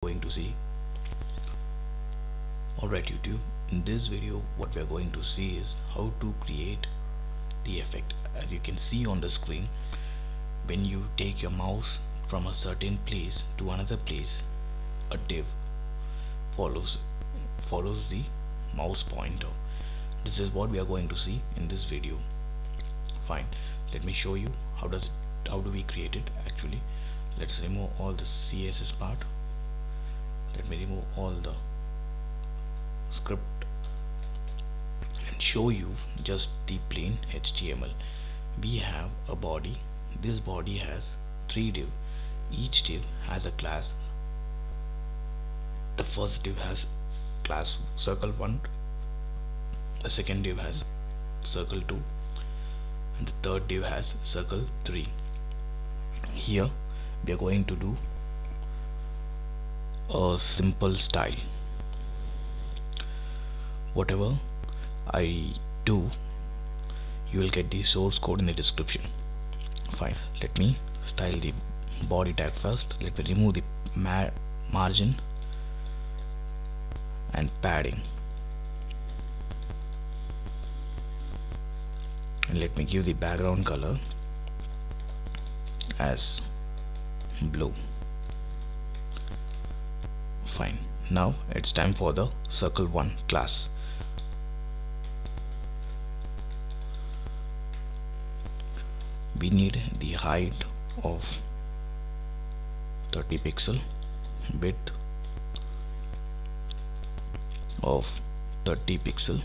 going to see. Alright YouTube, in this video what we are going to see is how to create the effect. As you can see on the screen, when you take your mouse from a certain place to another place, a div follows the mouse pointer. This is what we are going to see in this video. Fine, let me show you how do we create it. Actually, let's remove all the CSS part. Let me remove all the script and show you just the plain HTML. We have a body. This body has 3 div. Each div has a class. The first div has class circle1, the second div has circle2, and the third div has circle3. Here we are going to do a simple style. Whatever I do, you will get the source code in the description. Fine, let me style the body tag first. Let me remove the margin and padding, and let me give the background color as blue. Fine, now it's time for the circle1 class. We need the height of 30 pixel, width of 30 pixel,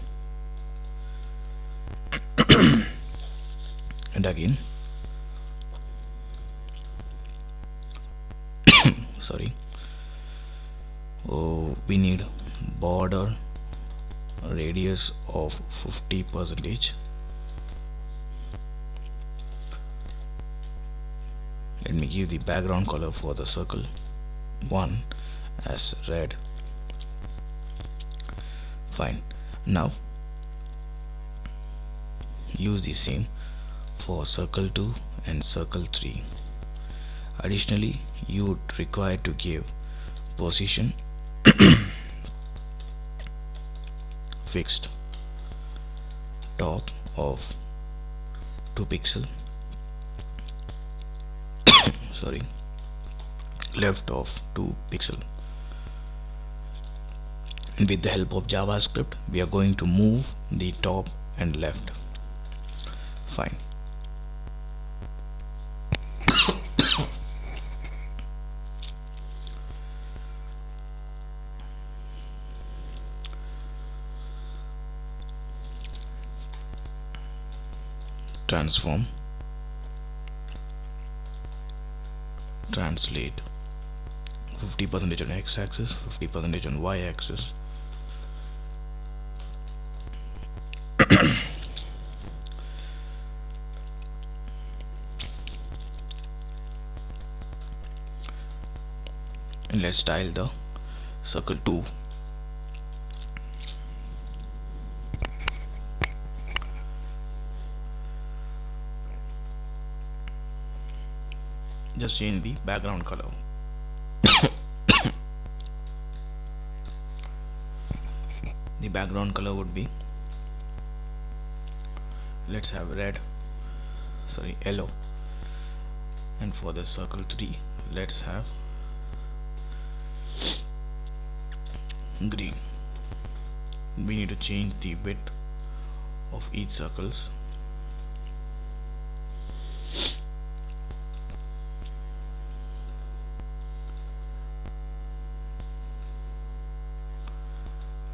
and again sorry, we need border radius of 50%. Let me give the background color for the circle 1 as red. Fine, now use the same for circle 2 and circle 3. Additionally, you would require to give position fixed, top of 2 pixel, sorry, left of 2 pixel. And with the help of JavaScript, we are going to move the top and left. Fine. Transform, translate 50% on x-axis, 50% on y-axis. And let's style the circle 2. Just change the background color. The background color would be, let's have yellow, and for the circle 3 let's have green. We need to change the width of each circles.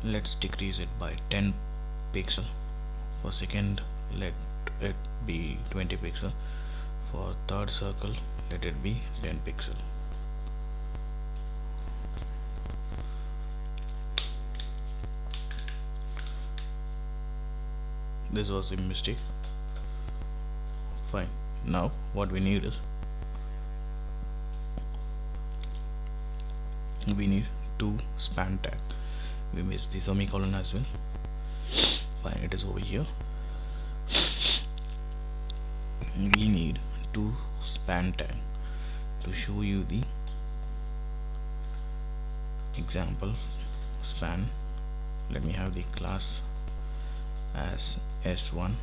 Let's decrease it by 10 pixel. For second, let it be 20 pixel. For third circle, let it be 10 pixel. This was a mistake. Fine, now what we need is, we need 2 span tag. We missed the semicolon as well. Fine, it is over here. We need 2 span tag to show you the example span. Let me have the class as S1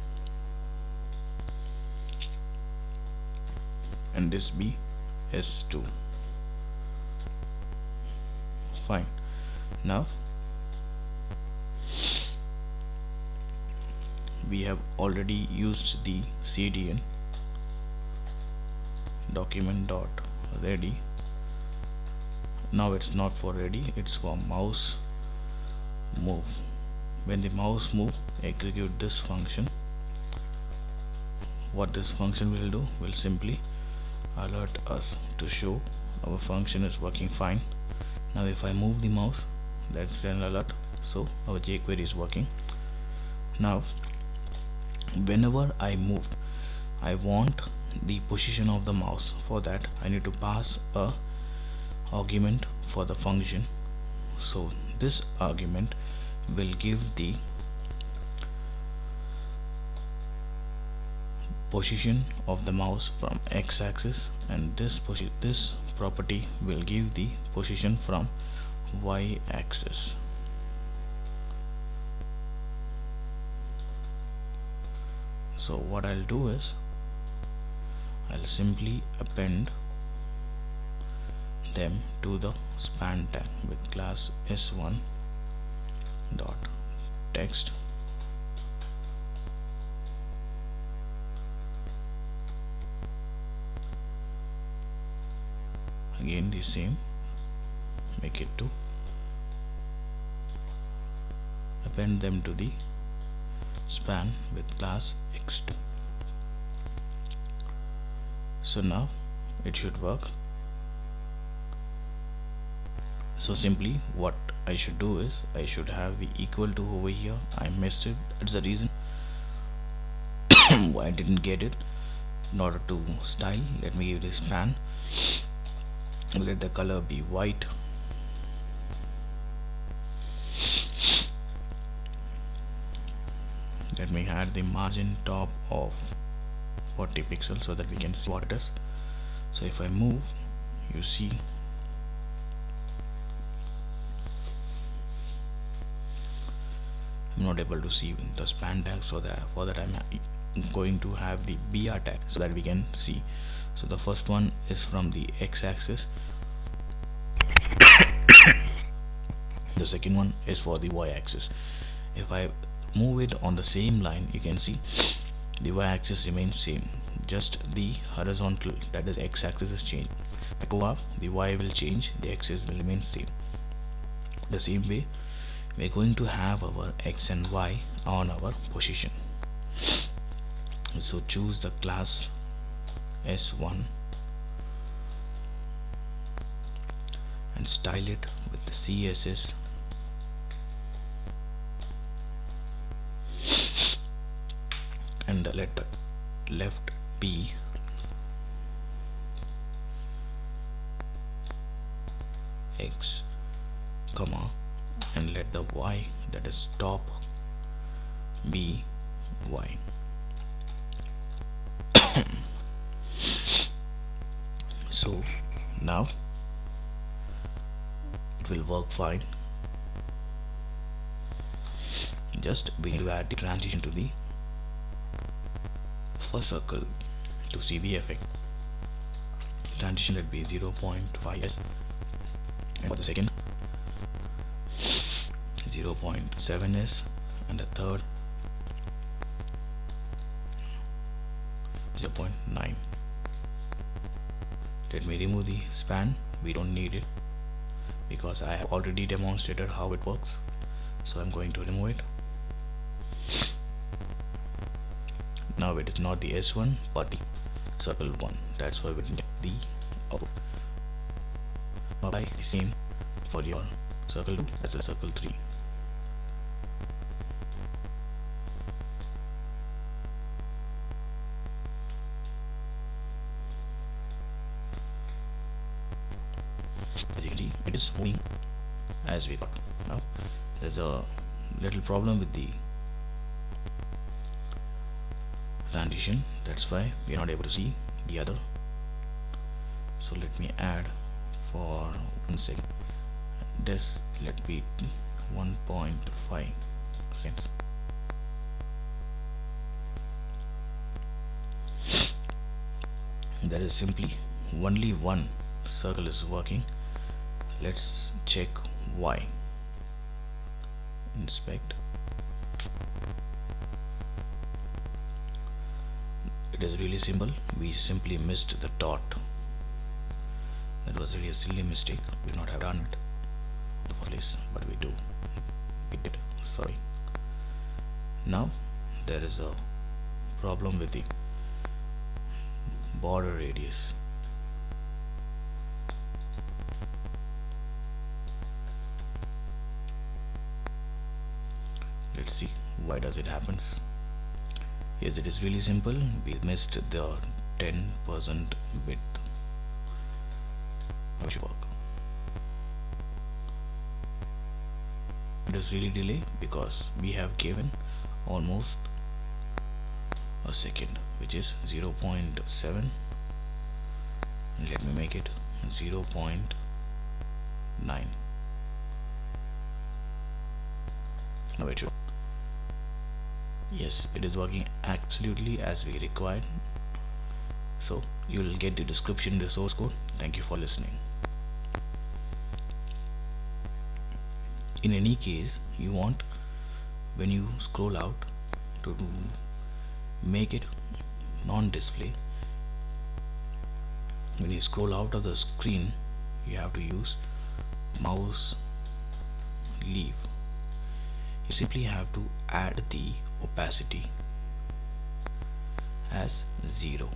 and this be S2. Fine. Now we have already used the CDN document.ready. Now it's not for ready, it's for mouse move. When the mouse move, execute this function. What this function will do will simply alert us to show our function is working fine. Now if I move the mouse, that's an alert, so our jQuery is working. Now whenever I move, I want the position of the mouse. For that I need to pass a argument for the function. So this argument will give the position of the mouse from x-axis, and this property will give the position from y-axis. So what I'll do is I'll simply append them to the span tag with class s1 dot text again the same, make it to append them to the span with class x2. So now it should work. So simply what I should do is I should have the equal to over here. I missed it, that's the reason why I didn't get it. In order to style, let me give this span, let the color be white, let me add the margin top of 40 pixels so that we can see what it is. So if I move, you see I'm not able to see the span tag, so that for that I'm going to have the BR tag so that we can see. So the first one is from the x-axis, the second one is for the y-axis. If I move it on the same line, you can see the y-axis remains same, just the horizontal, that is x-axis, is changed. If I go up, the y will change, the axis will remain same. The same way we're going to have our x and y on our position. So choose the class s1 and style it with the CSS and let the left be x, comma, and let the y, that is top, be y. So now it will work fine. Just we need to add the transition to the first circle to see the effect. Transition let be 0.5s, and for the second 0.7s, and the third 0.9. Let me remove the span, we don't need it because I have already demonstrated how it works, so I'm going to remove it. Now it is not the S1 but the circle 1, that's why we get the output. Apply the same for your circle 2 as the circle 3. As you can see, it is moving as we got. Now there's a little problem with the transition, that's why we are not able to see the other. So let me add for 1 second this, let be 1.5 cents. There is simply only one circle is working. Let's check why. Inspect. It is really simple. We simply missed the dot. That was really a silly mistake. We would not have done it in the first place, but we do. We did. Sorry. Now there is a problem with the border radius. Let's see why does it happens. Yes, it is really simple. We missed the 10% width. How should work? It is really delay because we have given almost a second, which is 0.7. Let me make it 0.9. Now it should. Yes, it is working absolutely as we required. So you will get the description, the source code. Thank you for listening. In any case, you want, when you scroll out, to make it non-display. When you scroll out of the screen, you have to use mouse leave. You simply have to add the opacity as 0.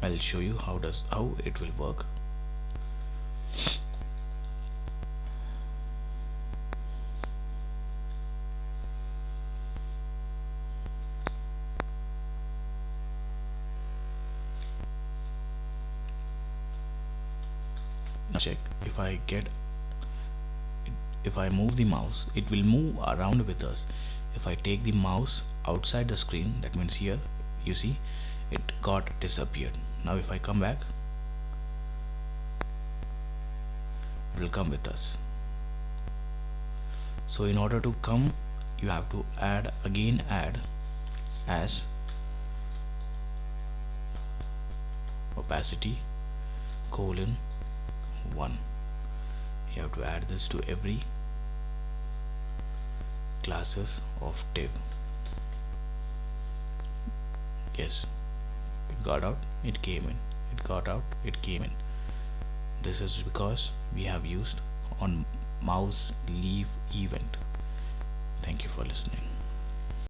I'll show you how it will work. Now check, if I move the mouse, it will move around with us. If I take the mouse outside the screen, that means here, you see it got disappeared. Now if I come back, it will come with us. So in order to come, you have to add as opacity : 1. You have to add this to every classes of div. Yes, it got out, it came in, it got out, it came in. This is because we have used on mouse leave event. Thank you for listening.